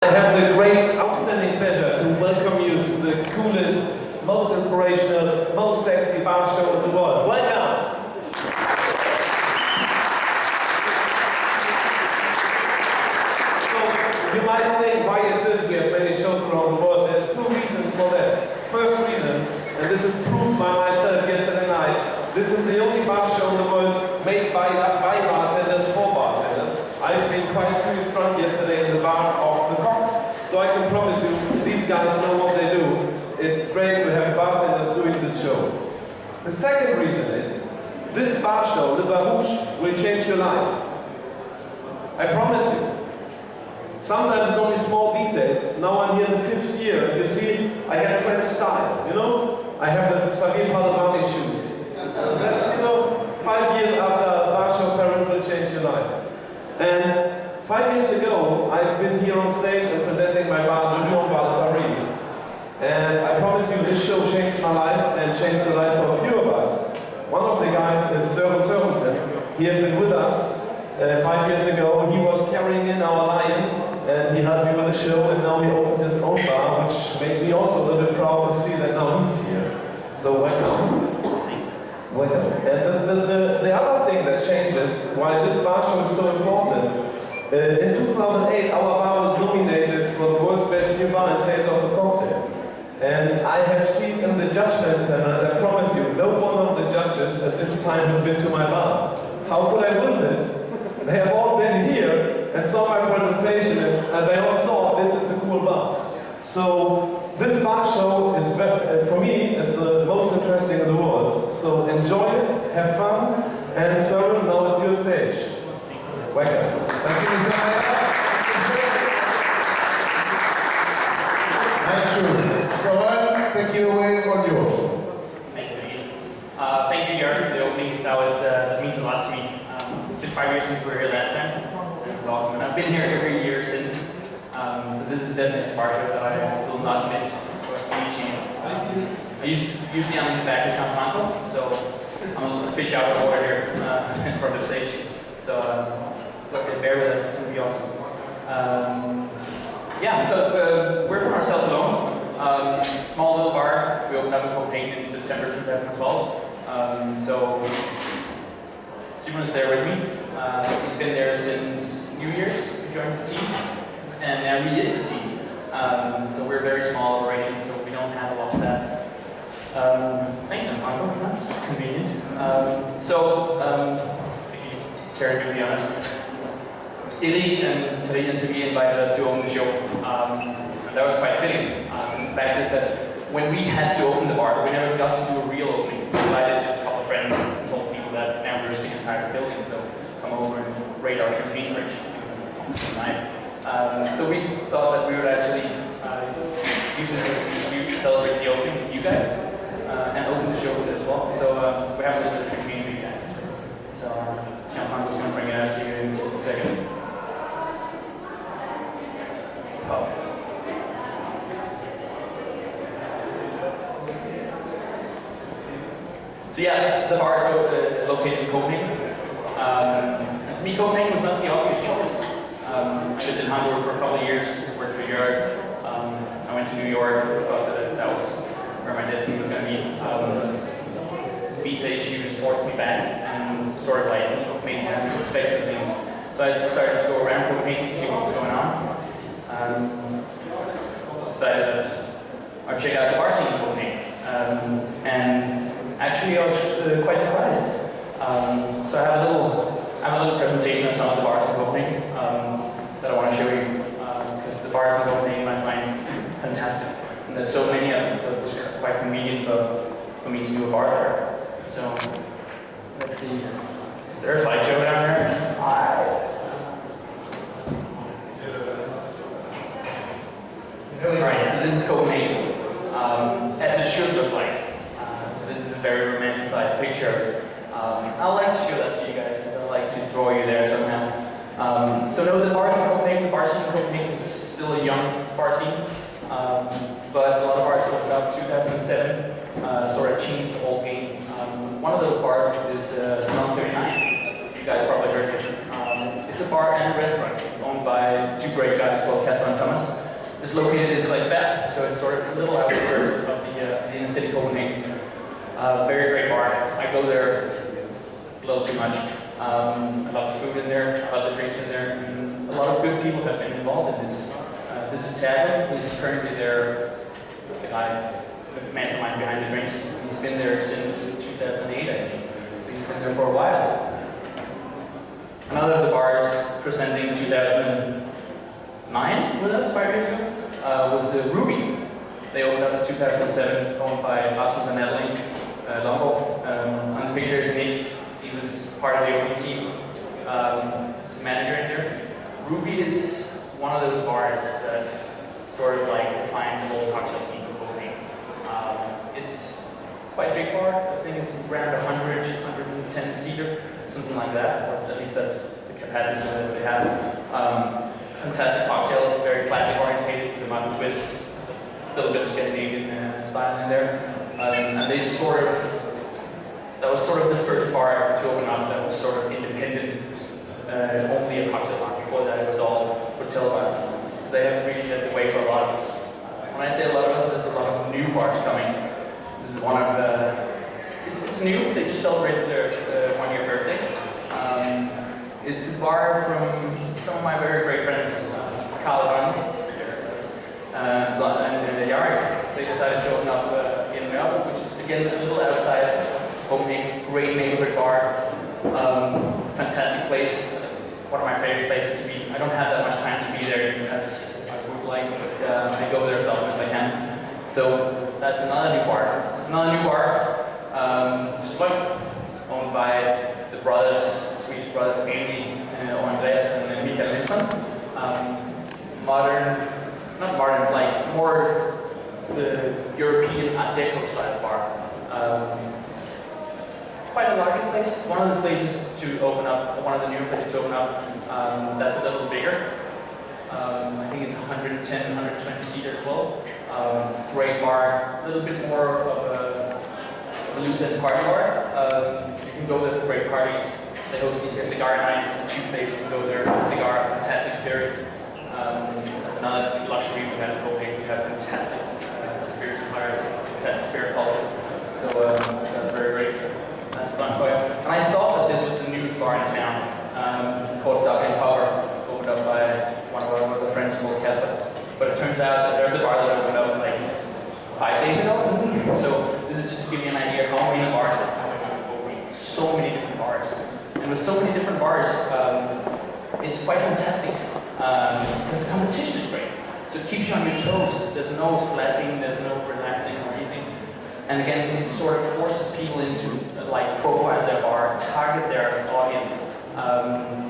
I have the great, outstanding pleasure to welcome you to the coolest, most inspirational, most sexy bar show in the world. Welcome! So, you might think, why is this? We have many shows around the world. There's two reasons for that. First reason, and this is proved by myself yesterday night, this is the only bar show in the world made by bartenders for bartenders. I've been quite seriously drunk yesterday in the bar of the Cock, so I can promise you, these guys know what they do. It's great to have bartenders doing this show. The second reason is, this bar show, Le Barouche, will change your life. I promise you. Sometimes it's only small details. Now I'm here the 5th year, and you see, I have French style, you know? I have the Xavier Palavani shoes. That's, 5 years after bar show, Paris will change your life. And 5 years ago, I've been here on stage and presenting my bar, Le Lion Bar de Paris. And I promise you, this show changed my life and changed the life of a few of us. One of the guys is Søren Sørensen. He had been with us 5 years ago. He was carrying in our lion, and he helped me with the show, and now he opened his own bar, which made me also a little bit proud to see that now he's here. So welcome. Welcome. And the other thing that changes, why this bar show is so important, in 2008 our bar was nominated for the world's best new bar and taste of the cocktail. And I have seen in the judgment panel, and I promise you, no one of the judges at this time have been to my bar. How could I win this? They have all been here and saw my presentation, and they all saw this is a cool bar. So this bar show is, for me, it's the most interesting in the world. So enjoy it, have fun, and Søren, now it's your stage. Welcome. Thank you so much. Nice show. Søren, take it away on yours. Thanks, Ian. Thank you, Jörg, for the opening. That means a lot to me. It's been 5 years since we were here last time. It's awesome, and I've been here every year since. So this is definitely a bar show that I will not miss for any chance. Usually I'm in the back of Copenhhagen, so I'm a fish out of water here in front of the stage. So bear with us, it's going to be awesome. Yeah, so we're from ourselves alone. Small little bar. We opened up in Copenhhagen in September 2012. So Simon is there with me. He's been there since New Year's. He joined the team, and now he is the team. So we're a very small operation, so we don't have a lot of staff. Thank you, Uncle. That's convenient. If you care to be honest, Illy and Tari invited us to open the show. And that was quite fitting. The fact is that when we had to open the bar, we never got to do a real opening. We invited just a couple of friends and told people that now we're sick and tired of the building, so come over and raid our champagne fridge tonight. So we thought that we would actually use this as an excuse to celebrate the opening with you guys and open the show with it as well. So we have a little bit of champagne for you guys. So Champagne was going to bring it out to you in just a second. So yeah, the bar is located in Copenhagen. And to me, Copenhagen was not the obvious choice. I lived in Hamburg for a couple of years, worked for Jörg. I went to New York, thought that was where my destiny was going to be. Visa issues forced me back, and sort of like made me have some space for things. So I started to go around Copenhagen to see what was going on. Decided that I'd check out the bar scene in Copenhagen. And actually I was quite surprised. So I have a little presentation of some of the bars in Copenhagen that I want to show you. Because the bars in Copenhagen I find fantastic. And there's so many of them, so it was quite convenient for me to do a bar there. So let's see. Is there a slideshow down there? Alright, so this is Copenhagen, as it should look like. So this is a very romanticized picture. I like to show that to you guys, because I like to draw you there somehow. So no, the bars in Copenhagen, the bar scene in Copenhagen is still a young bar scene. But a lot of bars opened up 2007, sort of changed the whole game. One of those bars is Smell 39. You guys probably heard it. It's a bar and a restaurant owned by two great guys called Casper and Thomas. It's located in Frederiksberg, so it's sort of a little outskirts of the inner city Copenhagen. Very great bar. I go there a little too much. I love the food in there, I love the drinks in there, and a lot of good people have been involved in this. This is Tapa. He's currently there, the guy, the mastermind behind the drinks. He's been there since 2008, I think. He's been there for a while. Another of the bars presenting 2009, was that 5 years ago? Was Ruby. They opened up in 2007, owned by Rasmus and Natalie Lombo. On the picture is Nick. He was part of the opening team. He's a manager in there. Ruby is one of those bars that sort of like defines the whole cocktail scene of Copenhagen. It's quite a big bar. I think it's around 100, 110 seater, something like that. Or at least that's the capacity that they have. Fantastic cocktails, very classic orientated, the mountain twist, a little bit of Scandinavian style in there. And they sort of, that was sort of the first bar to open up that was sort of independent, only a cocktail bar. Before that it was all hotel bars. So they have really led the way for a lot of us. When I say a lot of us, there's a lot of new bars coming. This is one of the, it's new, they just celebrated their 1-year birthday. It's a bar from some of my very great friends, Carl and Jarek. They decided to open up in Melbourne, which is again a little outside Copenhagen. Great neighborhood bar, fantastic place. One of my favorite places to be. I don't have that much time to be there as I would like, but I go there as often as I can. So that's another new bar. Another new bar, owned by the brothers. Swedish brothers, Amy, Andreas, and Mikael Nilsson. Modern, not modern, like more the European Art Deco style bar. Quite a larger place. One of the places to open up, one of the newer places to open up, that's a little bigger. I think it's 110, 120 seater as well. Great bar, a little bit more of a loose-end party bar. You can go there for great parties. They host these here cigar nights on Tuesdays. You can go there for a cigar, fantastic spirits. That's another luxury we have in Copenhagen. We have fantastic spirit suppliers, fantastic spirit culture. So that's very great. That's fun for you. And I thought that this was the newest bar in town, called Cover, opened up by one of our other friends called Casper. But it turns out that there's a bar that opened up like 5 days ago or something. So this is just to give you an idea of how many bars that come in Copenhagen. So many different bars. And with so many different bars, it's quite fantastic because the competition is great. So it keeps you on your toes. There's no slapping, there's no relaxing or anything. And again, it sort of forces people into like profile their bar, target their audience,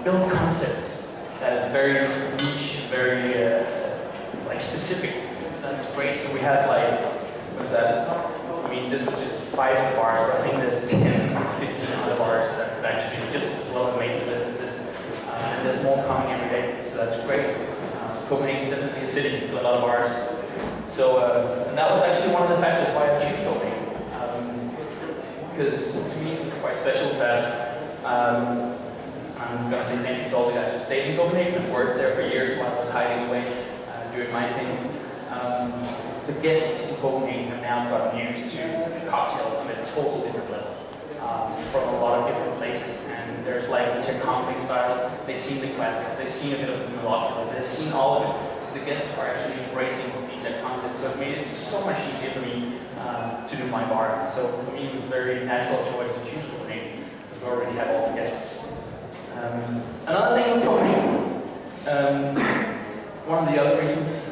build concepts that is very niche, very like specific. So that's great. So we had like, what's that? I mean, this was just 5 of the bars, but I think there's 10 or 15 other bars that could actually just as well make the list as this. And there's more coming every day, so that's great. Copenhagen is definitely a city with a lot of bars. So, and that was actually one of the factors why I chose Copenhagen. Because to me, it's quite special that I'm going to say thank you to all the guys who stayed in Copenhagen and worked there for years while I was hiding away doing my thing. The guests in Copenhagen have now gotten used to cocktails on a total different level from a lot of different places. And there's like this here complex style. They've seen the classics, they've seen a bit of the molecular, they've seen all of it. So the guests are actually embracing these concepts. So it made it so much easier for me to do my bar. So for me, it was a very natural choice to choose Copenhagen because we already have all the guests. Another thing with Copenhagen, one of the other reasons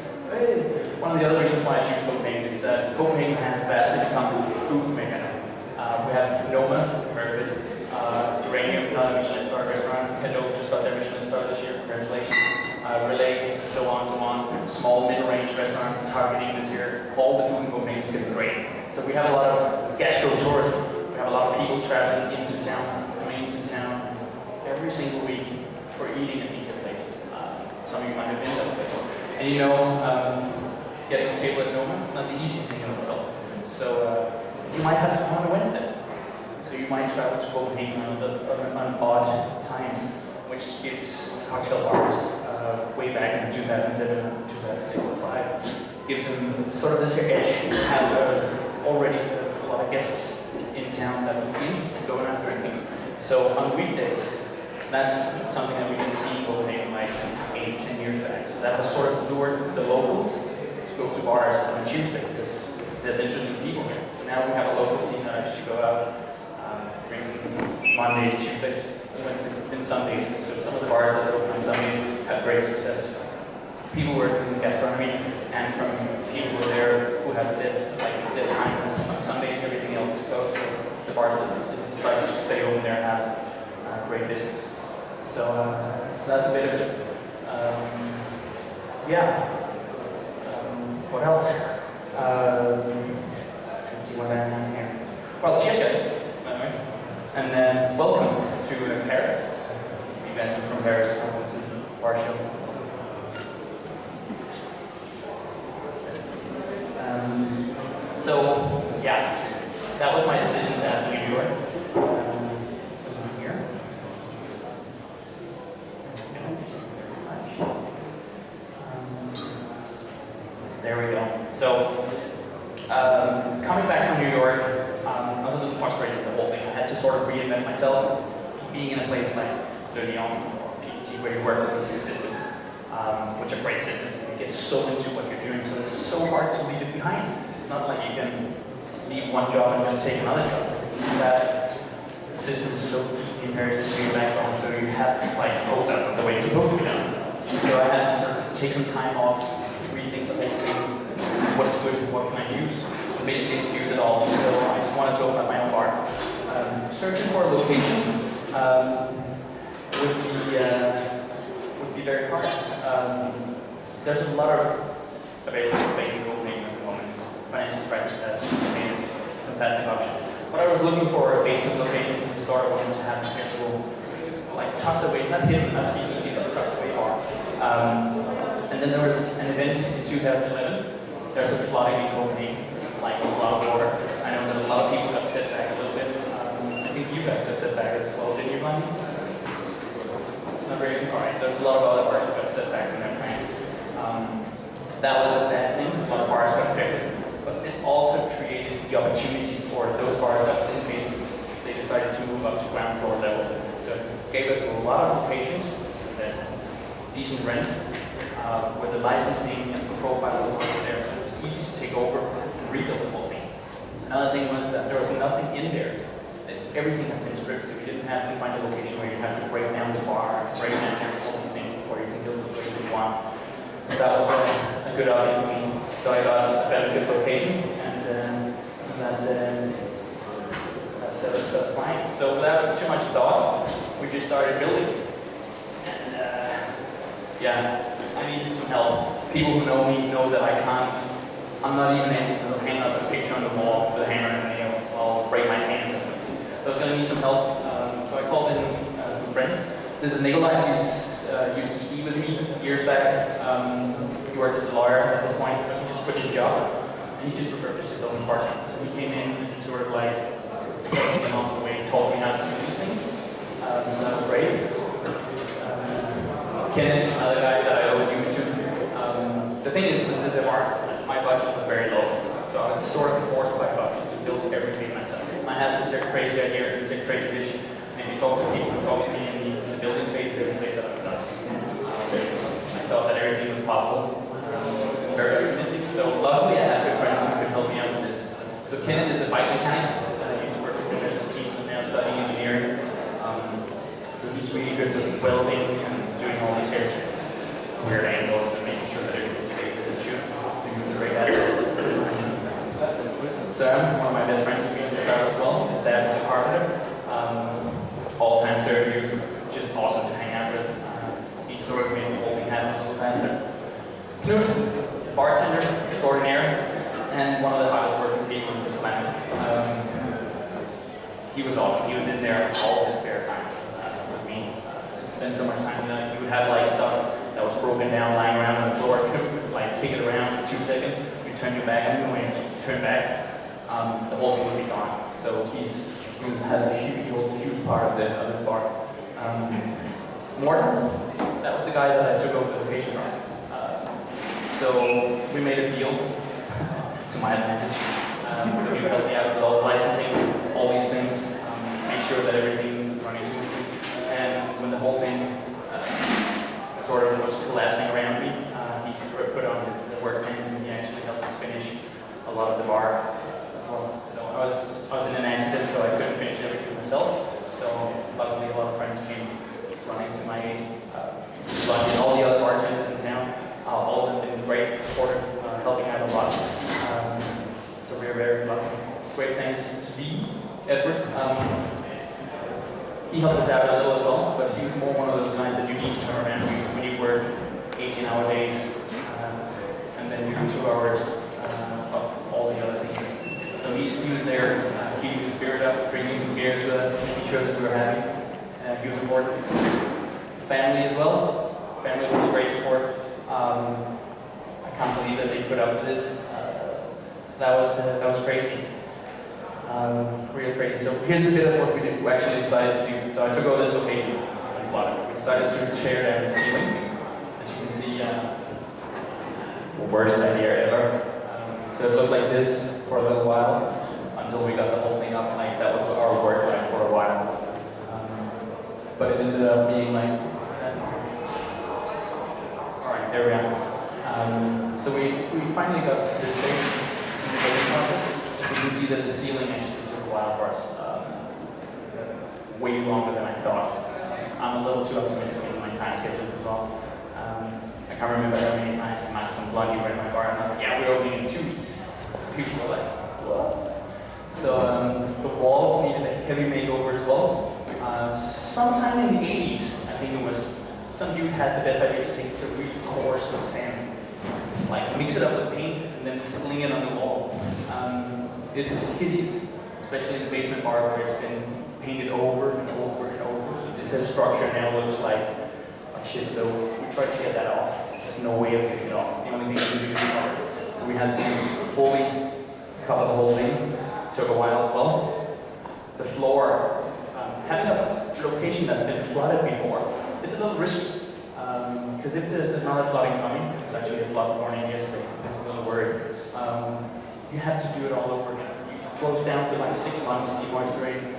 why I choose Copenhagen is that Copenhagen has vastly become a food mecca. We have Noma, very good. Geranium, another Michelin star restaurant. Hello just got their Michelin star this year, congratulations. Relay, so on, so on. Small, mid-range restaurants targeting this year. All the food in Copenhagen is getting great. So we have a lot of gastro-tourism. We have a lot of people traveling into town, coming into town every single week for eating at these places. Some of you might have been to those places. And you know, getting a table at Noma is not the easiest thing in the world. So you might have to come on a Wednesday. So you might travel to Copenhagen on odd times, which gives cocktail bars way back in 2007, 2006, 2005. gives them sort of this edge. We have already a lot of guests in town that would be interested in going out drinking. So on weekdays, that's something that we didn't see in Copenhagen like 8, 10 years back. So that was sort of lured the locals to go to bars on Tuesday because there's interesting people here. So now we have a local scene that actually go out drinking Mondays, Tuesdays, Wednesdays, and Sundays. So some of the bars that open on Sundays have great success. People working in gastronomy and from people who are there who have dead times on Sunday and everything else is closed. So the bars that decide to stay open there and have great business. So that's a bit of it. What else? Let's see what I have here. Well, cheers guys, by the way. And then welcome to Paris. You guys are from Paris, welcome to the bar show. So yeah, that was my decision to have New York. Here. There we go. So coming back from New York, I was a little frustrated with the whole thing. I had to sort of reinvent myself. Being in a place like Le Lyon or PT where you work with these systems, which are great systems, you get so into what you're doing, so it's so hard to leave it behind. It's not like you can leave one job and just take another job. It's that the system is so deeply inherited into your background, so you have like, oh, that's not the way it's supposed to be done. So I had to sort of take some time off, rethink the whole thing, what's good, what can I use. So basically didn't use it all. So I just wanted to open up my own bar. Searching for a location would be very hard. There's a lot of available space in Copenhagen at the moment. Financial crisis has made it a fantastic option. What I was looking for a basement location is a sort of wanted to have a schedule like tucked away, not hidden, not speaking easy, but tucked away bar. And then there was an event in 2011. There's a flooding in Copenhagen, like a lot of water. I know that a lot of people got set back a little bit. I think you guys got set back as well, didn't you, Bonnie? Not very good. All right, there's a lot of other bars that got set back from their plans. That was a bad thing. A lot of bars got affected, but it also created the opportunity for those bars that was in basements. They decided to move up to ground floor level. So it gave us a lot of locations that decent rent, where the licensing and the profile was already there, so it was easy to take over and rebuild the whole thing. Another thing was that there was nothing in there. Everything had been stripped, so you didn't have to find a location where you have to break down the bar, break down all these things before you can build the way you want. So that was a good option for me. So I got a better good location, and that set us up fine. So without too much thought, we just started building. And I needed some help. People who know me know that I'm not even able to hang up a picture on the wall with a hammer and a nail. I'll break my hand or something. So I was going to need some help. So I called in some friends. This is Nikolai. He's used to ski with me years back. He worked as a lawyer at this point. He just quit his job and he just refurbished his own apartment. So he came in and he sort of like along the way taught me how to do these things. So that was great. Kenneth, another guy that I owe you to. The thing is with this MR, my budget was very low. So I was sort of forced by budget to build everything myself. I had this crazy idea, this crazy vision. And if you talk to people who talk to me in the building phase, they would say that I'm nuts. I felt that everything was possible. Very optimistic. So luckily I had good friends who could help me out with this. So Kenneth is a bike mechanic. He used to work for professional teams and now studying engineering. So he's really good with welding and doing all these weird angles and making sure that everything stays in the shoot. So he was a great asset. Sam, one of my best friends, we used to travel as well. His dad was a carpenter. All-time surgery, just awesome to hang out with. He sort of made the whole thing happen a little faster. Knut, bartender extraordinaire, and one of the hardest working people on this planet. He was awesome. He was in there all his spare time with me. Spent so much time with him. He would have like stuff that was broken down, lying around on the floor. Could like kick it around for 2 seconds. You turn your back, and when you turn back, the whole thing would be gone. So he holds a huge part of this bar. Morton, that was the guy that I took over the location from. So we made a deal to my advantage. So he helped me out with all the licensing, all these things, make sure that everything was running smoothly. And when the whole thing sort of was collapsing around me, he sort of put on his work pants and he actually helped us finish a lot of the bar as well. So I was in an accident, so I couldn't finish everything myself. So luckily a lot of friends came running to my aid. Luckily all the other bartenders in town, all of them been great, supportive, helping out a lot. So we're very lucky. Great thanks to Edward. He helped us out a little as well, but he was more one of those guys that you need to come around when you work 18-hour days, and then you do 2 hours of all the other things. So he was there, keeping the spirit up, drinking some beers with us, making sure that we were happy. He was important. Family as well. Family was a great support. I can't believe that they put up with this. So that was crazy. Real crazy. So here's a bit of what we actually decided to do. So I took over this location and plotted. We decided to tear down the ceiling. As you can see, worst idea ever. So it looked like this for a little while until we got the whole thing up. Like that was our work line for a while. But it ended up being like that. All right, there we are. So we finally got to this stage in the building process. So you can see that the ceiling actually took a while for us, way longer than I thought. I'm a little too optimistic in my time schedules as well. I can't remember how many times Max and Blondie were in my bar and I'm like, yeah, we're opening in 2 weeks. People were like, what? So the walls needed a heavy makeover as well. Sometime in the 80s, I think it was, some dude had the best idea to take it to really coarse sand, like mix it up with paint and then fling it on the wall. It is hideous, especially in the basement bar where it's been painted over and over and over. So this structure now looks like shit. So we tried to get that off. There's no way of getting it off. The only thing we could do is cover it. So we had to fully cover the whole thing. Took a while as well. The floor, having a location that's been flooded before, it's a little risky. Because if there's another flooding coming, it's actually a flood warning yesterday. I was a little worried. You have to do it all over again. You close down for like 6 months, demoisturing,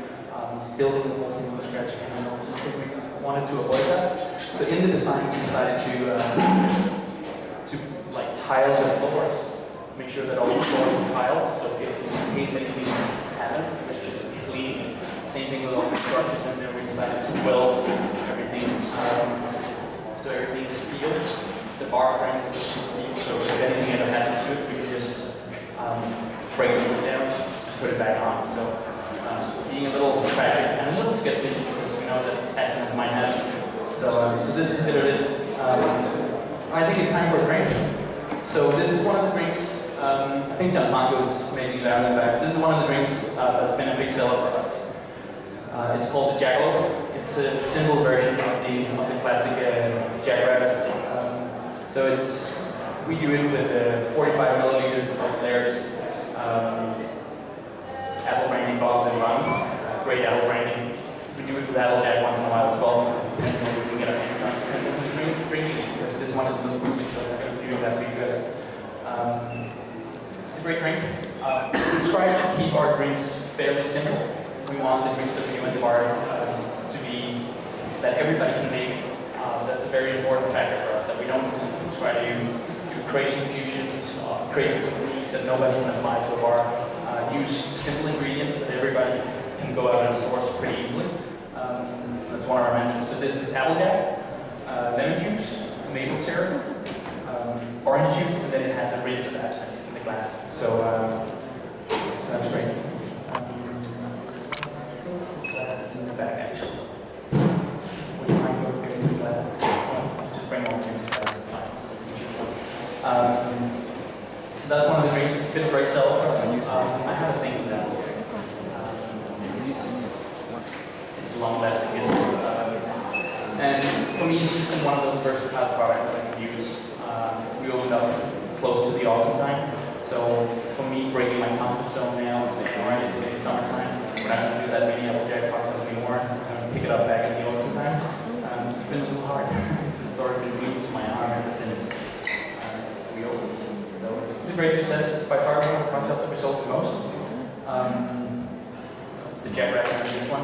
building the whole thing from scratch again. So we wanted to avoid that. So in the design, we decided to like tile the floors, make sure that all the floors are tiled. So if in case anything happened, it's just clean. Same thing with all the structures in there. We decided to weld everything. So everything's steel. The bar frames are steel. So if anything ever happens to it, we can just break it down, put it back on. So being a little tragic and a little skeptic because we know that accidents might happen. So this is a bit of it. I think it's time for a drink. So this is one of the drinks. I think Gianfranco's maybe loud in the back. This is one of the drinks that's been a big seller for us. It's called the Jackalope. It's a simple version of the classic Jackrabbit. So we do it with 45 milliliters of Laird's apple brandy, vodka, and rum. Great apple brandy. We do it with Applejack once in a while as well. And then we can get our hands on. Depends on who's drinking. Because this one is a little boozy, so I'm going to do that for you guys. It's a great drink. We try to keep our drinks fairly simple. We want the drinks that we do in the bar to be that everybody can make. That's a very important factor for us. That we don't try to do crazy infusions, crazy techniques that nobody can apply to a bar. Use simple ingredients that everybody can go out and source pretty easily. That's one of our mantras. So this is Applejack, lemon juice, maple syrup, orange juice, and then it has a rinse of absinthe in the glass. So that's great. Glass is in the back actually. Would you mind going to the glass? Just bring one into the glass. So that's one of the drinks. It's been a great seller for us. I have a thing with that. It's long lasting. And for me, it's just one of those versatile products that I can use. We opened up close to the autumn time. So for me, breaking my comfort zone now, saying, all right, it's going to be summertime. We're not going to do that many Applejack cocktails anymore. I'm going to pick it up back in the autumn time. It's been a little hard. It's sort of been glued to my arm ever since we opened. So great success. It's by far one of the cocktails that we sold the most. The Jackrabbit and this one.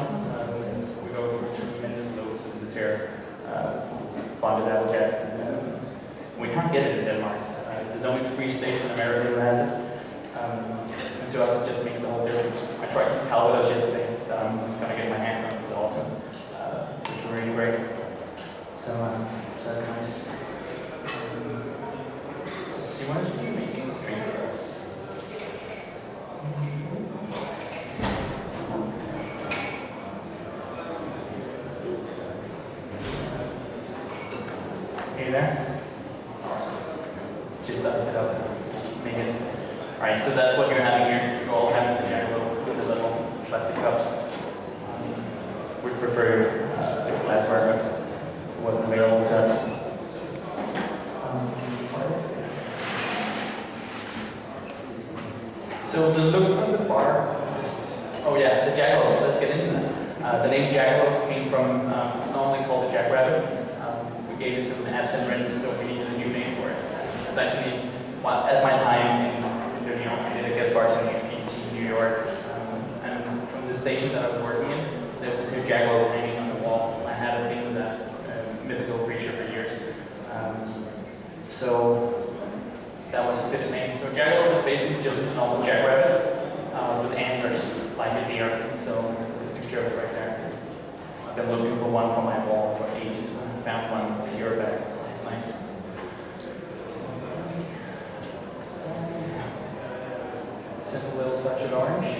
We go through tremendous loads of this here bonded apple jack. We can't get it in Denmark. There's only 3 states in America who has it. And to us, it just makes the whole difference. I tried some Calvados yesterday that I'm going to get my hands on for the autumn, which were really great. So that's nice. So Simon, are you making this drink for us? Are you there? Awesome. Just dice it up. Make it. Alright, so that's what you're having here. You all have the general with the little plastic cups. We prefer the glassware, but it wasn't available to us. So the look of the bar, oh yeah, the jackalope, let's get into that. The name jackalope came from, it's normally called the jackrabbit. We gave it some absent rinse, so we needed a new name for it. It's actually, at my time I did a guest bartending in PT, New York, and from the station that I was working in, there was this jackalope hanging on the wall. I had a thing with that mythical creature for years. So that was a fitting name. So jackalope is basically just a normal jackrabbit with antlers like a deer. So there's a picture of it right there. I've been looking for one for my wall for ages. I found one a year back. So it's nice. A little touch of orange.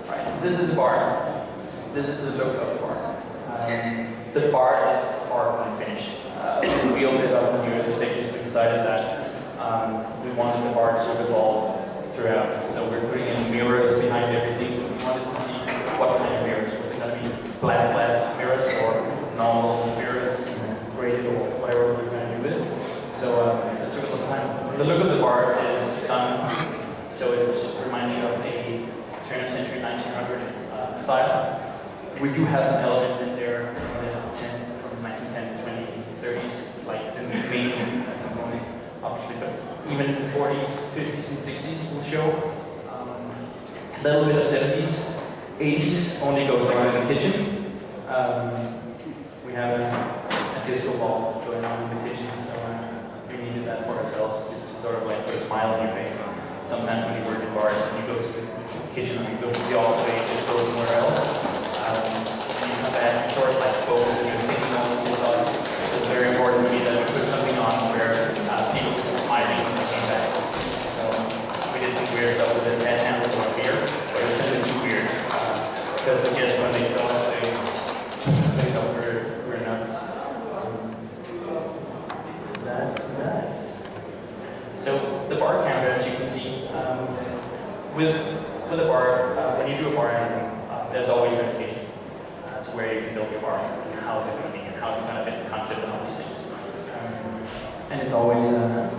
Alright, so this is the bar. This is the look of the bar. The bar is far from finished. We opened it up in the user stages. We decided that we wanted the bar to evolve throughout. So we're putting in mirrors behind everything. We wanted to see what kind of mirrors. Was it going to be black glass mirrors or normal mirrors, graded or whatever we were going to do with it. So it took a little time. The look of the bar is done. So it reminds you of a turn of century 1900 style. We do have some elements in there from 1910 to 2030s, like the main components, obviously, but even the 40s, 50s, and 60s will show. A little bit of 70s, 80s only goes on in the kitchen. We have a disco ball going on in the kitchen, so we needed that for ourselves, just to sort of like put a smile on your face. Sometimes when you work in bars and you go to the kitchen and you go to the office and you just go somewhere else, and you come back and sort of like focus and you're thinking all these thoughts. So it's very important to me that we put something on where people can smile when they came back. So we did some weird stuff with this head handle on beer, but it was simply too weird. Because I guess when they saw us, they thought we were nuts. So that's that. So the bar counter, as you can see, with a bar, when you do a bar handling, there's always limitations to where you can build your bar, and how is it going to be, and how is it going to fit the concept and all these things. And it's always a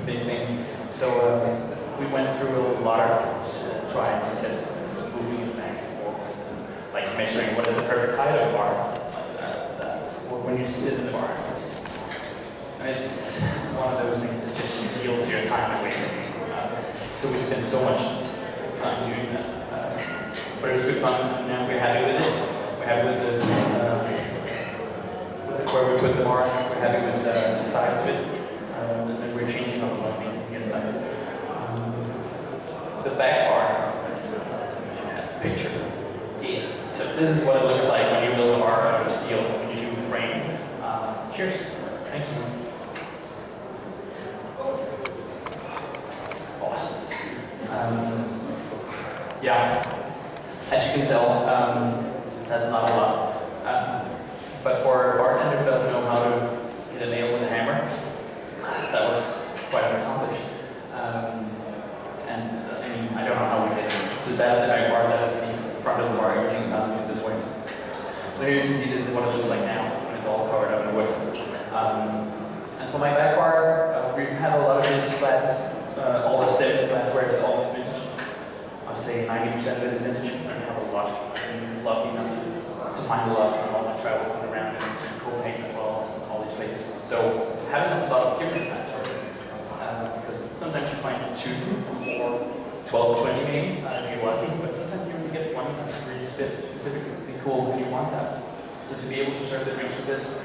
big thing. So we went through a lot of tries and tests, moving it back and forth, like measuring what is the perfect height of a bar, when you sit in the bar. And it's one of those things that just steals your time away from you. So we spent so much time doing that. But it was good fun, and we're happy with it. We're happy with where we put the bar. We're happy with the size of it. And we're changing up a lot of things on the inside. The back bar, picture. Yeah. So this is what it looks like when you build a bar out of steel, when you do the frame. Cheers. Thanks. Yeah, as you can tell, that's not a lot. But for a bartender who doesn't know how to hit a nail with a hammer, that was quite an accomplishment. And I mean, I don't know how we did it. So that's the back bar, that is the front of the bar. Everything's done this way. So here you can see this is what it looks like now when it's all covered up in wood. And for my back bar, we have a lot of vintage glasses. All the step glassware is almost vintage. I'd say 90% of it is vintage. I have a lot. I'm lucky enough to find a lot in all my travels and around in Copenhhagen as well, all these places. So having a lot of different glassware Sometimes you find 2, 4, 12, 20 maybe, if you're lucky, but sometimes you only get one that's really specifically cool and you want that. So to be able to serve the drinks with this,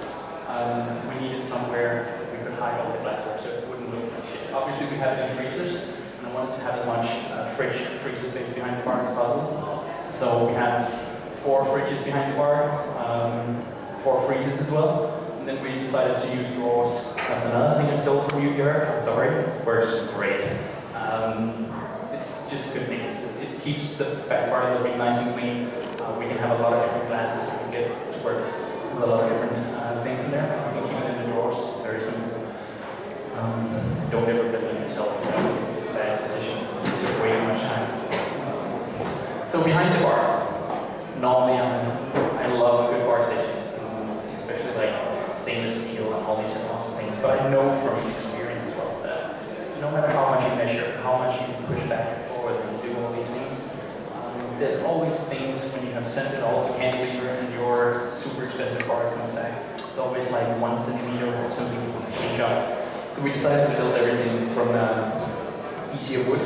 we needed somewhere we could hide all the glassware so it wouldn't look like shit. Obviously we have it in freezers, and I wanted to have as much freezer space behind the bar as possible. So we had 4 fridges behind the bar, 4 freezers as well. And then we decided to use drawers. That's another thing I stole from you here. I'm sorry. Works great. It's just a good thing. It keeps the fat part of the thing nice and clean. We can have a lot of different glasses, so we can get to work with a lot of different things in there. You can keep it in the drawers. Very simple. Don't ever put them yourself. That was a bad decision. It took way too much time. So behind the bar, normally I love good bar stations, especially like stainless steel and all these awesome things. But I know from experience as well that no matter how much you measure, how much you push back and forward and do all these things, there's always things when you have sent it all to cantilever and your super expensive bar comes back. It's always like 1 centimeter or something to change up. So we decided to build everything from easier wood,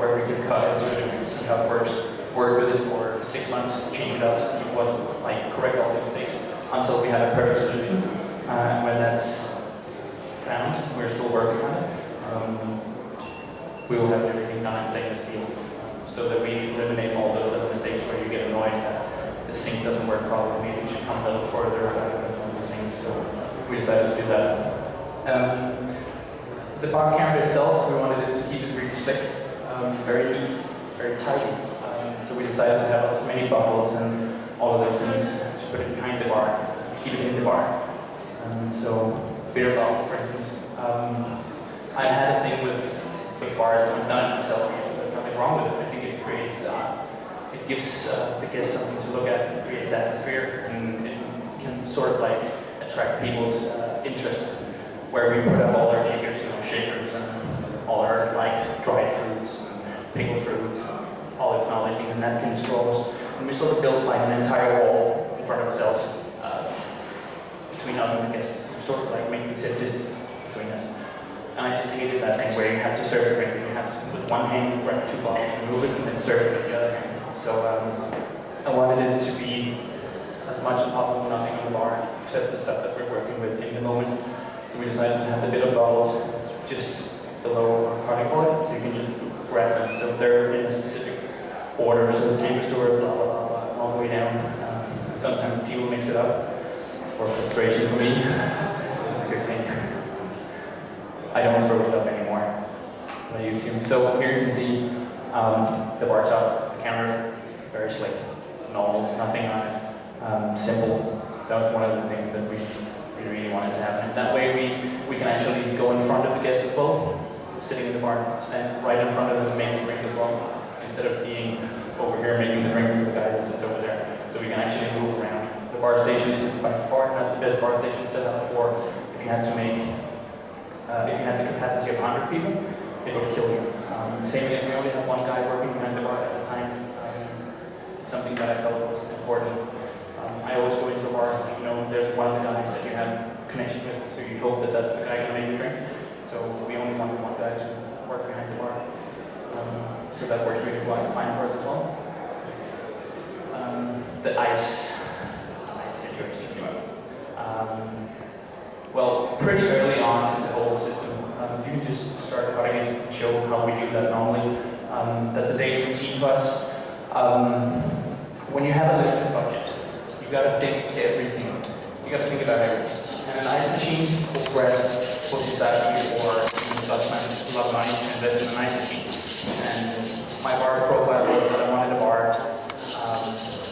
where we could cut into it and see how it works. Work with it for 6 months, change it up, see what, like, correct all the mistakes until we have a perfect solution. When that's found, we're still working on it. We will have everything done in stainless steel, so that we eliminate all those little mistakes where you get annoyed that the sink doesn't work properly, things should come a little further, and those things. So we decided to do that. The bar counter itself, we wanted it to keep it really slick, very neat, very tidy. So we decided to have as many bottles and all of those things to put it behind the bar, keep it in the bar. So beer bottles, for instance. I had a thing with bars, and I've done it myself, so there's nothing wrong with it. I think it creates, it gives the guests something to look at, it creates atmosphere, and it can sort of like attract people's interest, where we put up all our shakers, and all our like dried fruits, and pickled fruit, olives and all these things, and napkin straws. And we sort of built like an entire wall in front of ourselves between us and the guests. We sort of like make this distance between us. And I just hated that thing where you have to serve a drink and you have to, with one hand, grab 2 bottles, remove it, and then serve it with the other hand. So I wanted it to be as much as possible nothing on the bar, except for the stuff that we're working with in the moment. So we decided to have the bit of bottles just below our cutting board, so you can just grab them. So they're in a specific order, so it's Angostura, blah, blah, blah, blah, all the way down. Sometimes people mix it up for frustration for me. That's a good thing. I don't throw stuff anymore, but I used to. So here you can see the bar top, the counter, very slick, normal, nothing on it, simple. That was one of the things that we really wanted to happen. And that way we can actually go in front of the guest as well, sitting in the bar, stand right in front of them and make the drink as well, instead of being over here making the drink for the guy that sits over there. So we can actually move around. The bar station is by far not the best bar station set up for if you had to make, if you had the capacity of 100 people, it would kill you. Same if we only have one guy working behind the bar at a time. It's something that I felt was important. I always go into a bar, you know, there's one of the guys that you have connection with, so you hope that that's the guy going to make the drink. So we only wanted one guy to work behind the bar. So that works really fine for us as well. The ice situation. Well, pretty early on in the whole system, you can just start cutting it and show how we do that normally. That's a daily routine for us. When you have a limited budget, you gotta think everything. You gotta think about everything. And an ice machine will grab what you decide or love money and invest in an ice machine. And my bar profile was that I wanted a bar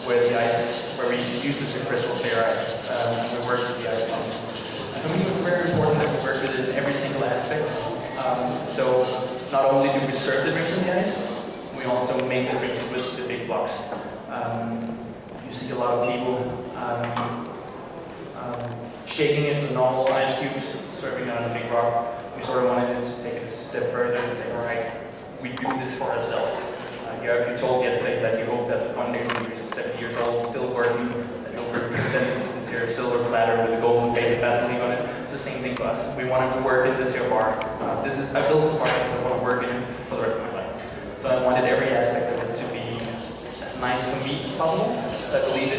where the ice, where we use this crystal clear ice, and we work with the ice machine. And for me, it was very important that we work with it in every single aspect. So not only do we serve the drinks in the ice, we also make the drinks with the big blocks. You see a lot of people shaking it to normal ice cubes, serving it on a big rock. We sort of wanted to take it a step further and say, all right, we do this for ourselves. You told yesterday that you hope that one day when you're 70 years old, still working, that you'll present this here silver platter with a golden painted Vaseline on it. It's the same thing for us. We wanted to work in this here bar I built this bar because I want to work in it for the rest of my life. So I wanted every aspect of it to be as nice for me as possible. Because I believe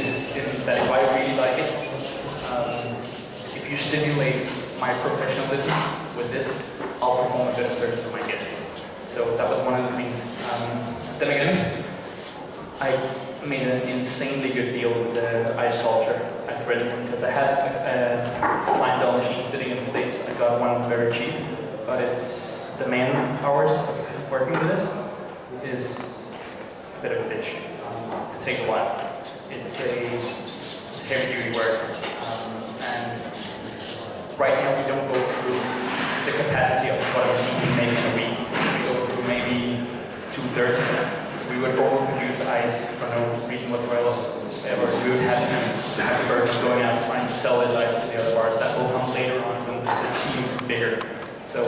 that if I really like it, if you stimulate my professionalism with this, I'll perform a better service for my guests. So that was one of the things. Then again, I made an insanely good deal with the ice sculpture at Redmond because I had a blind bell machine sitting in the States. I got one very cheap, but it's the man hours of working with this is a bit of a bitch. It takes a while. It's heavy duty work. And right now we don't go through the capacity of what a machine can make in a week. We go through maybe 2/3 of it. We would overproduce ice for no reason whatsoever. We would have to birds going out trying to sell this ice to the other bars. That will come later on when the team is bigger. So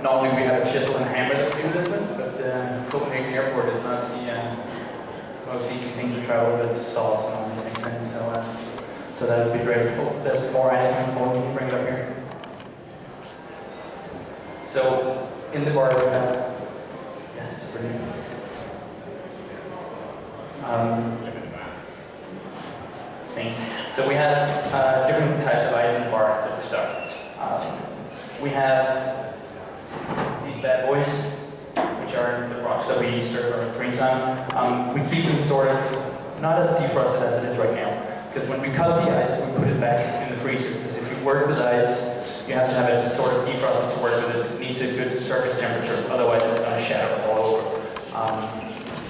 not only we have a chisel and a hammer that we do this with, but Copenhhagen Airport is not the most easy thing to travel with saws and all these things. So that would be great. Oh, there's more ice cream. Can you bring it up here? So in the bar we have, yeah, it's pretty. Things. So we have different types of ice in the bar that we start. We have these bad boys, which are the rocks that we serve our drinks on. We keep them sort of not as defrosted as it is right now, because when we cut the ice, we put it back in the freezer. Because if you work with ice, you have to have it sort of defrosted to work with it. It needs a good surface temperature, otherwise it's going to shatter all over.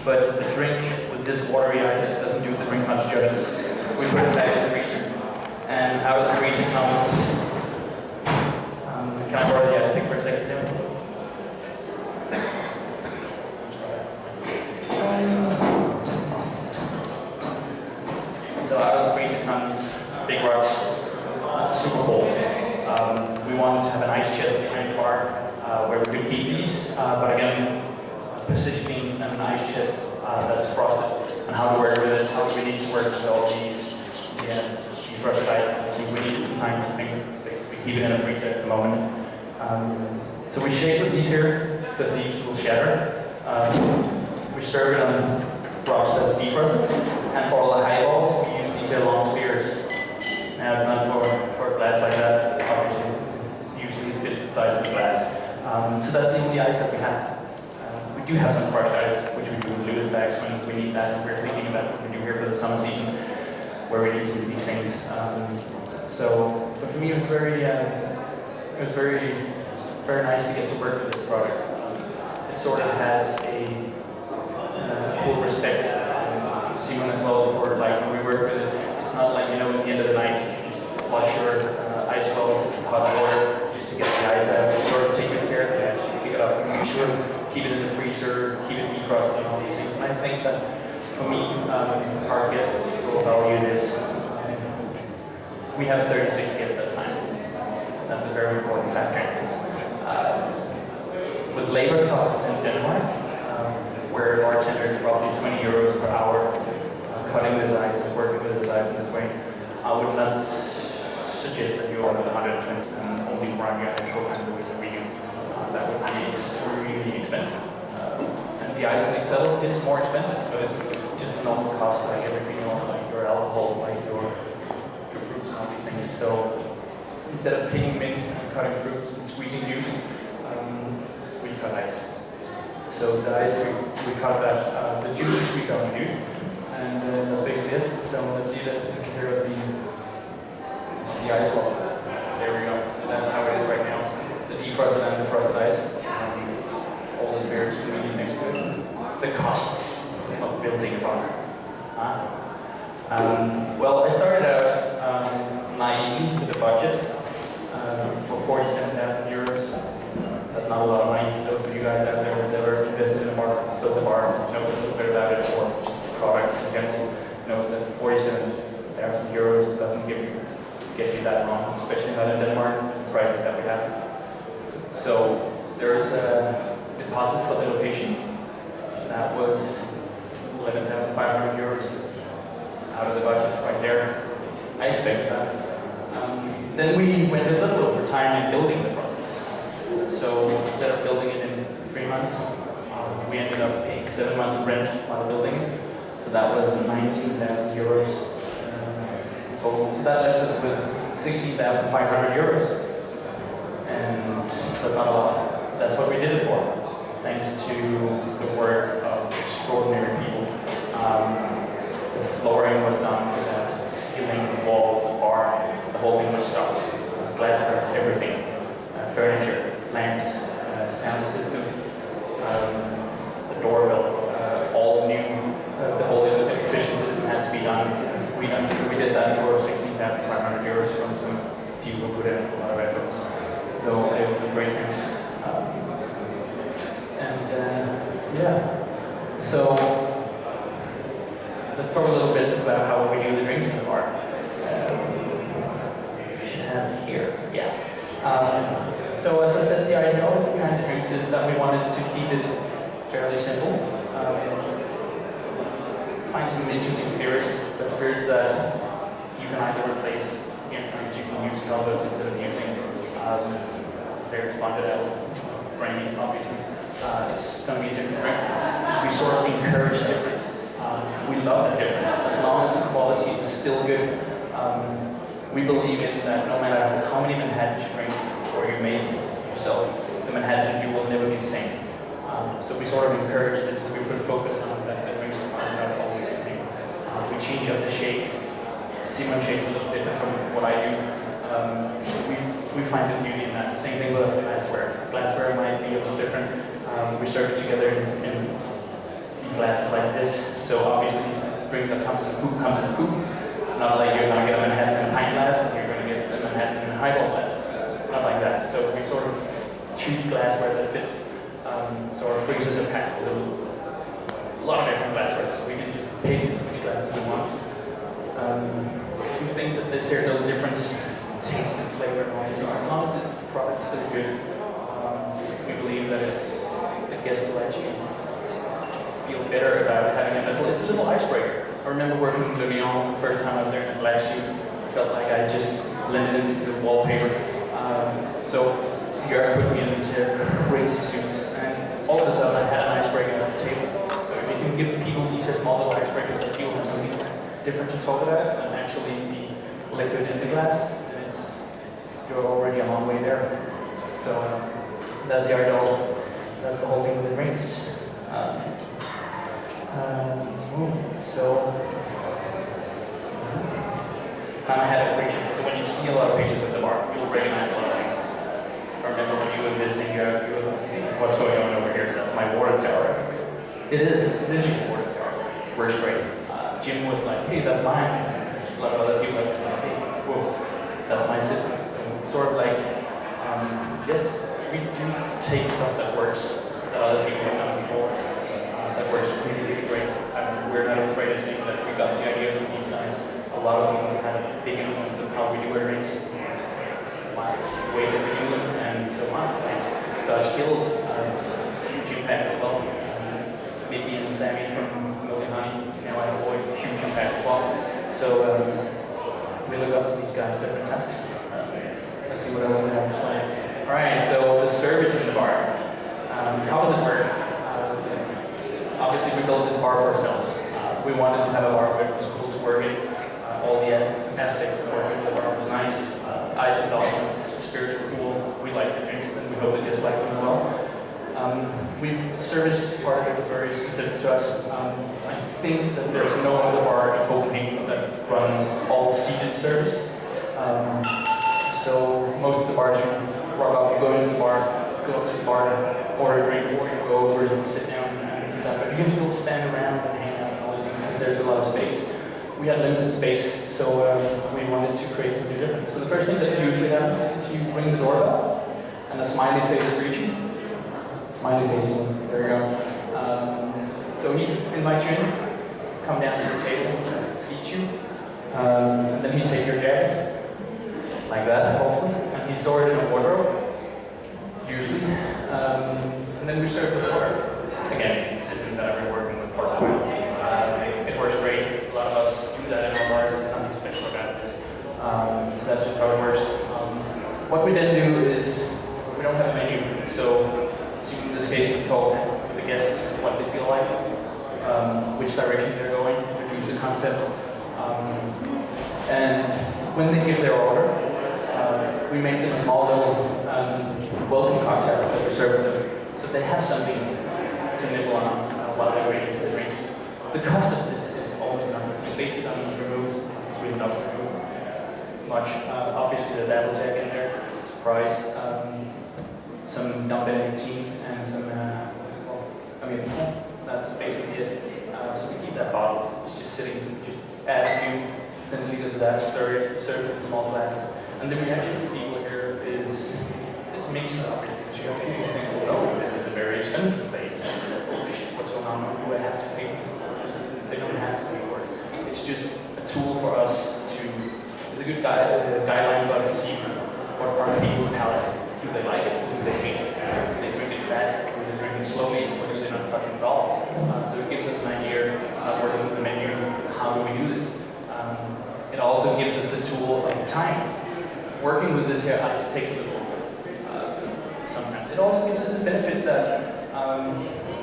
But the drink with this watery ice doesn't do the drink much justice. So we put it back in the freezer. And out of the freezer comes, can I borrow the ice pick for a second, Sam? So out of the freezer comes big rocks, super cold. We wanted to have an ice chest behind the bar where we could keep these, but again, positioning an ice chest that's frosted and how to work with it, how we need to work with all the defrosted ice. We need some time to think. We keep it in a freezer at the moment. So we shape with these here because these will shatter. We serve it on rocks that's defrosted, and for all the highballs we use these here long spears. Now it's not for a glass like that. Obviously, usually it fits the size of the glass. So that's the only ice that we have. We do have some crushed ice, which we do with Lewis bags when we need that. We're thinking about what we do here for the summer season, where we need to do these things. But for me, it was very nice to get to work with this product. It sort of has a full respect, Simon as well, for like when we work with it. It's not like, at the end of the night, you just flush your ice well with hot water just to get the ice out. You sort of take good care of it, you pick it up and make sure keep it in the freezer, keep it defrosted, and all these things. And I think that for me, our guests will value this. We have 36 guests at a time. That's a very important factor in this. With labor costs in Denmark, where a bartender is roughly 20 euros per hour, cutting this ice and working with this ice in this way, I would not suggest that you order the 120 and only run your ice program the way that we do. That would be extremely expensive. And the ice in itself is more expensive, but it's just a normal cost like everything else, like your alcohol, like your fruits and all these things. So instead of picking mint and cutting fruits and squeezing juice, we cut ice. So the ice, we cut that, the juice we squeeze out the juice, and that's basically it. So let's see, that's a picture here of the ice wall. There we go. So that's how it is right now. The defrosted and defrosted ice. All the spirits we need next to it. The costs of building a bar. Well, I started out naively with a budget for 47,000 euros. That's not a lot of money. Those of you guys out there who's ever invested in a bar, built a bar, knows a little bit about it, or just products in general, knows that 47,000 euros doesn't get you that wrong, especially not in Denmark, the prices that we have. So there's a deposit for the location that was 11,500 euros out of the budget right there. I expected that. Then we went a little over time in building the process. So instead of building it in 3 months, we ended up paying 7 months rent while building it. So that was 19,000 euros total. So that left us with 16,500 euros. And that's not a lot. That's what we did it for, thanks to the work of extraordinary people. The flooring was done for that, ceiling, walls, the bar, the whole thing was stopped. Glassware, everything, furniture, lamps, sound system, the doorbell, all new, the whole electrician system had to be done. We did that for 16,500 euros from some people who put in a lot of efforts. So it was a great thanks. Yeah. So let's talk a little bit about how we do the drinks in the bar. We should have it here. Yeah. So as I said, the idea behind the drinks is that we wanted to keep it fairly simple. Find some interesting spirits, but spirits that you can either replace again fruits, you can use caldos instead of using spirits blended out, brandy, obviously. It's going to be a different drink. We sort of encourage difference. We love that difference, as long as the quality is still good. We believe in that no matter how many Manhattans you drink or you make yourself, the Manhattan you will never be the same. So we sort of encourage this, we put focus on that the drinks are not always the same. We change up the shake. Simon shakes a little different from what I do. We find the beauty in that. Same thing with glassware. Glassware might be a little different. We serve it together in glasses like this. So obviously, drink that comes in a coupe. Not like you're going to get a Manhattan in a pint glass and you're going to get a Manhattan in a highball glass. Not like that. So we sort of choose glassware that fits. So our freezers are packed with a lot of different glassware, so we can just pick which glasses we want. We think that there's here no difference in taste and flavor and all these things. As long as the product is still good, we believe that the guest will actually feel better about having it. It's a little icebreaker. I remember working in Lyon the first time I was there in a black suit. I felt like I just blended into the wallpaper. So Jörg put me in these crazy suits, and all of a sudden I had an icebreaker at the table. So if you can give people these small little icebreakers that people have something different to talk about, and actually the liquid in the glass, then you're already a long way there. So that's the idea. That's the whole thing with the drinks. I had a picture. So when you see a lot of pictures of the bar, you'll recognize a lot of things. I remember when you were visiting, you were like, what's going on over here? That's my water tower. It is your water tower. Works great. Jim was like, hey, that's mine. A lot of other people were like, hey, whoa, that's my system. So sort of like, yes, we do take stuff that works, that other people have done before us. That works really, really great. We're not afraid of saying that we got the ideas from these guys. A lot of them had a big influence of how we do our drinks, my way that we do them, and so on. Dutch Gills, huge impact as well. Mickey and Sammy from Milk and Honey, now I have always a huge impact as well. So we look up to these guys, they're fantastic. Let's see what else we have for slides. Alright, so the service in the bar. How does it work? Obviously we built this bar for ourselves. We wanted to have a bar where it was cool to work in. All the aspects of working with the bar was nice. Ice was awesome. The spirits were cool. We liked the drinks and we hope the guests liked them as well. The service part of it was very specific to us. I think that there's no other bar in Copenhagen that runs all seated service. So most of the bars you walk up, you go into the bar, go up to the bar, order a drink, or you go over and sit down and do that. But you can still stand around and hang out and all those things because there's a lot of space. We had limited space, so we wanted to create something different. So the first thing that usually happens is you ring the doorbell and a smiley face greets you. Smiley face, there you go. So he invites you in, come down to the table, seat you, and then he'd take your jacket, like that, hopefully, and he stored it in a wardrobe, usually, and then we serve the water. Again, a system that I've been working with for a while. It works great. A lot of us do that in our bars. There's nothing special about this. So that's just how it works. What we then do is, we don't have a menu. So in this case, we talk with the guests what they feel like, which direction they're going, introduce the concept, and when they give their order, we make them a small little welcome cocktail that we serve them, so they have something to nibble on while they're waiting for the drinks. The cost of this is almost nothing. We base it on vermouth. It's really not vermouth much. Obviously, there's Applejack in there. It's priced. Some dumping tea and some what's it called? I mean, that's basically it. So we keep that bottle. It's just sitting. So we just add a few centiliters of that, stir it, serve it in small glasses, and the reaction of people here is mixed up. People think, oh, this is a very expensive place. Oh shit, what's going on? Do I have to pay for this? They don't have to pay for it. It's just a tool for us to. It's a good guideline for us to see what are people's palate. Do they like it? Do they hate it? Do they drink it fast? Or do they drink it slowly? Or do they not touch it at all? So it gives us an idea, working with the menu, how do we do this? It also gives us the tool of time. Working with this here ice takes a little longer sometimes. It also gives us a benefit that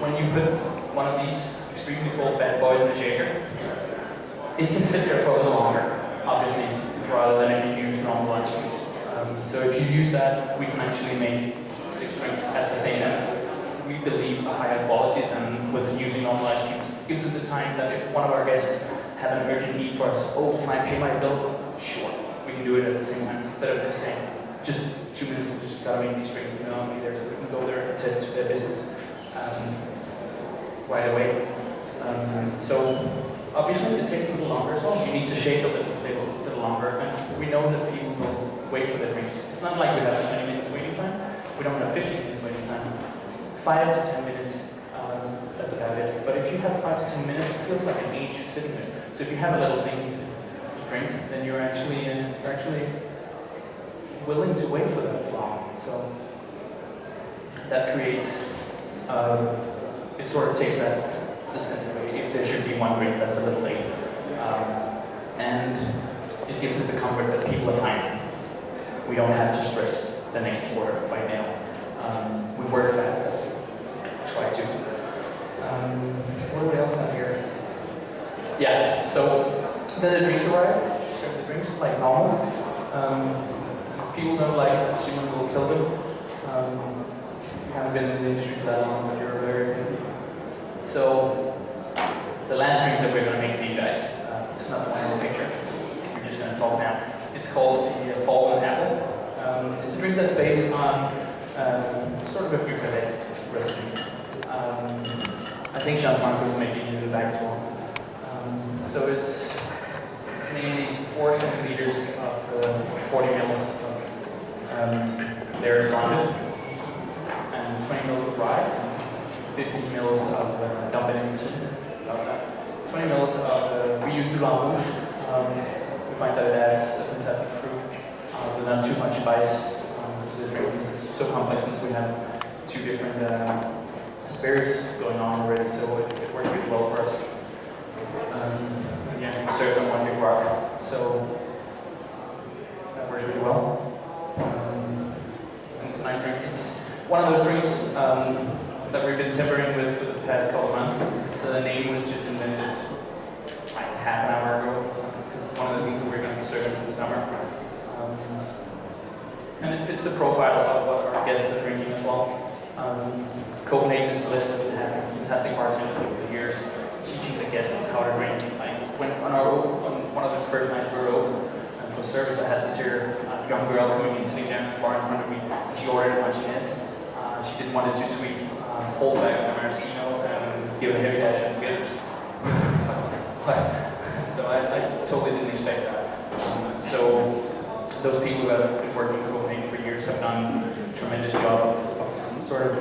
when you put one of these extremely cold bad boys in a shaker, it can sit there for a little longer, obviously, rather than if you use normal ice cubes. So if you use that, we can actually make 6 drinks at the same end. We believe a higher quality than with using normal ice cubes. It gives us the time that if one of our guests have an urgent need for us, oh, can I pay my bill? Sure, we can do it at the same time. Instead of just saying, just 2 minutes, we just gotta make these drinks and then I'll be there, so we can go there and attend to their business right away. So obviously it takes a little longer as well. You need to shake a little longer, and we know that people will wait for their drinks. It's not like we have a 20 minutes waiting time. We don't have 15 minutes waiting time. 5 to 10 minutes, that's about it. But if you have 5 to 10 minutes, it feels like an age sitting there. So if you have a little thing to drink, then you're actually willing to wait for that long. So that creates, it sort of takes that suspense away. If there should be one drink that's a little late. And it gives us the comfort that people are fine. We don't have to stress the next order by mail. We work fast. Try to. What do we else have here? Yeah, so then the drinks arrive. Serve the drinks like normal. If people don't like it, someone will kill them. You haven't been in the industry for that long, but you're very good. So the last drink that we're going to make for you guys is not the one in the picture. We're just going to talk now. It's called the Fallen Apple. It's a drink that's based on sort of a bucolic recipe. I think Jean-Francois is making it in the back as well. So it's mainly 4 centiliters of 40 mils of Lair's Blondet, and 20 mils of rye, 15 mils of dumping, 20 mils of, we use du lamouche. We find that it adds a fantastic fruit without too much spice to the drink because it's so complex since we have 2 different spirits going on already, so it works really well for us. Again, we serve on 1 big rock, so that works really well. And it's a nice drink. It's one of those drinks that we've been tinkering with for the past couple of months. So the name was just invented like half an hour ago, because it's one of the things that we're going to be serving for the summer. And it fits the profile of what our guests are drinking as well. Copenhhagen is blessed with having fantastic bartenders over the years, teaching the guests how to drink. Like when on one of the first nights we were open for service, I had this here young girl coming in, sitting down in the bar in front of me. She ordered a Martinez. She didn't want it too sweet. Hold back the maraschino and give a heavy dash of bitters. So I totally didn't expect that. So those people who have been working in Copenhagen for years have done a tremendous job of sort of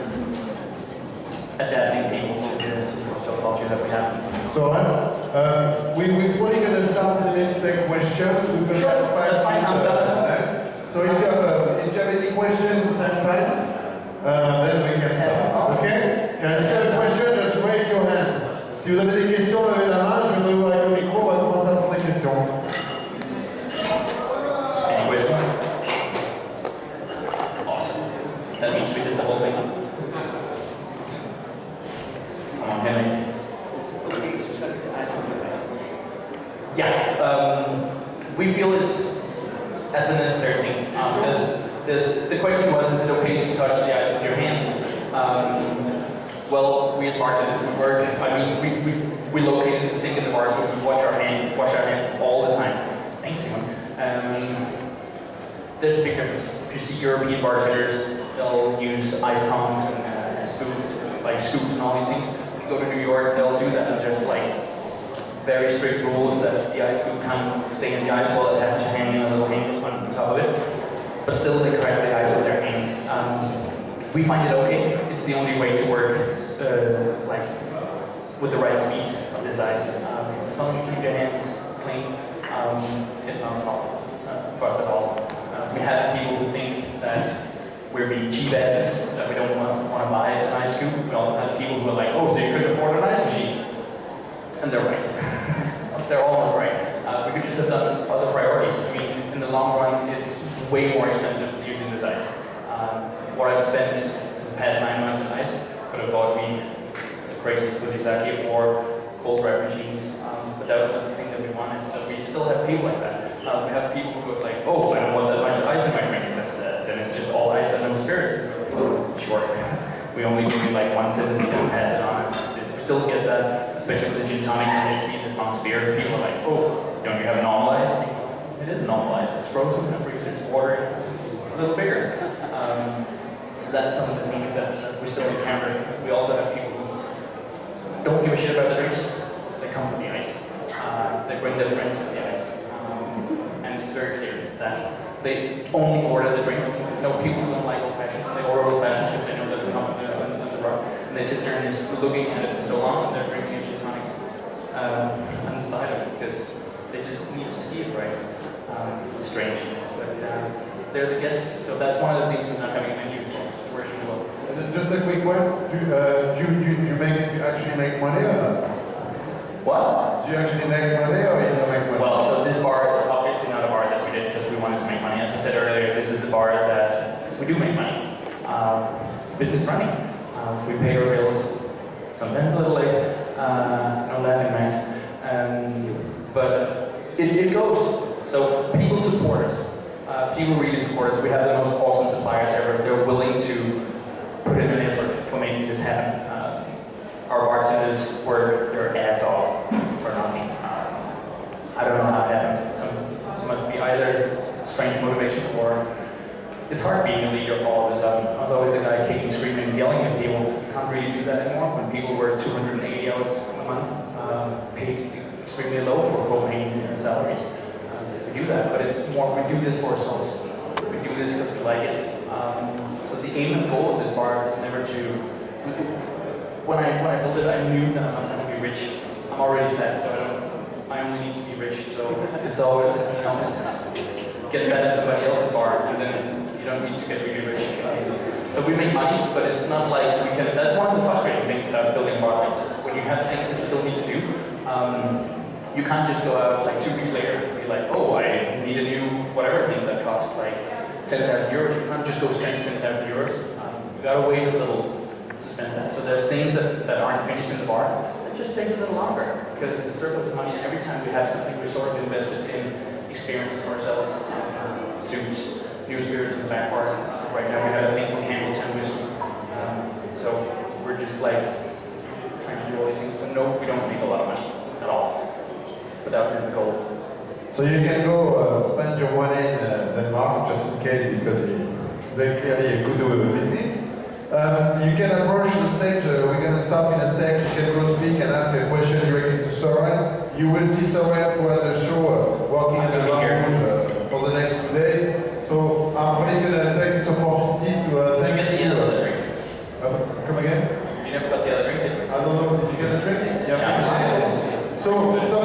adapting people to the culture that we have. So, we're probably going to start in a minute to take questions. We're going to have 5 That's fine, I'm done. So if you have any questions, then we can start. Okay? If you have a question, just raise your hand. Si vous avez des questions, levez la main. Je vais vous avec le micro. On va commencer à prendre des questions. Any questions? Awesome. That means we did the whole thing. we feel it's as a necessary thing. The question was, is it okay to touch the ice with your hands? Well, we as bartenders, we work, we located the sink in the bar, so we wash our hands all the time. Thanks, Simon. There's a big difference. If you see European bartenders, they'll use ice tongs and scoops and all these things. If you go to New York, they'll do that. There's like very strict rules that the ice scoop can't stay in the ice while it has to hang in a little hang on top of it. But still, they crack the ice with their hands. We find it okay. It's the only way to work with the right speed of this ice. As long as you keep your hands clean, it's not a problem for us at all. We have people who think that we're being cheap asses, that we don't want to buy an ice scoop. We also have people who are like, oh, so you couldn't afford an ice machine. And they're right. They're almost right. We could just have done other priorities. I mean, in the long run, it's way more expensive using this ice. What I've spent the past 9 months in ice could have bought me the crazy Fujizaki or cold wrap machines, but that was not the thing that we wanted. So we still have people like that. We have people who are like, oh, I don't want that much ice in my drink. Then it's just all ice and no spirits. Sure. We only give you like one sip and you pass it on. We still get that, especially with the gin tonic when they see this Monk's beer. People are like, oh, don't you have normal ice? It is normal ice. It's frozen in the freezer. It's water. It's a little bigger. So that's some of the things that we still encounter. We also have people who don't give a shit about the drinks. They come for the ice. They bring their friends for the ice. And it's very clear that they only order the drink. No, people who don't like old fashions. They order old fashions because they know that they're coming to the bar. And they sit there and just looking at it for so long and they're drinking a gin tonic on the side of it because they just need to see it right. It's strange. But they're the guests, so that's one of the things we're not having a menu for. Just a quick one. Do you actually make money or not? What? Do you actually make money or you don't make money? Well, so this bar is obviously not a bar that we did because we wanted to make money. As I said earlier, this is the bar that we do make money. Business running. We pay our bills, sometimes a little late. No laughing, Max. But it goes. So people support us. People really support us. We have the most awesome suppliers ever. They're willing to put in an effort for making this happen. Our bartenders work their ass off for nothing. I don't know how it happened. It must be either strange motivation or it's hard being a leader all of a sudden. I was always the guy kicking, screaming, and yelling at people. You can't really do that anymore when people work 280 hours a month, paid extremely low for Copenhhagen salaries. We do that, but it's more, we do this for ourselves. We do this because we like it. So the aim and goal of this bar is never to, when I built it, I knew that I'm not going to be rich. I'm already fat, so I only need to be rich. So it's always, it's get fat at somebody else's bar, and then you don't need to get really rich. So we make money, but it's not like we can, that's one of the frustrating things about building a bar like this. When you have things that you still need to do, you can't just go out like 2 weeks later and be like, oh, I need a new whatever thing that costs like 10,000 euros. You can't just go spend 10,000 euros. You gotta wait a little to spend that. So there's things that aren't finished in the bar that just take a little longer because the surplus of money, and every time we have something, we're sort of invested in experiences for ourselves. Suits, new spirits in the back bar. Right now we have a thing for Campbelltown whiskey. So we're just like trying to do all these things. So no, we don't make a lot of money at all. But that was the goal. So you can go spend your money in Denmark just in case because it's very clearly a good visit. You can approach the stage. We're going to stop in a sec. You can go speak and ask a question directly to Soren. You will see Soren throughout the show working in the lounge for the next 2 days. So I'm really going to take this opportunity to thank you. Did you get the other drink? Come again? You never got the other drink, did you? I don't know. Did you get the drink? Yeah. So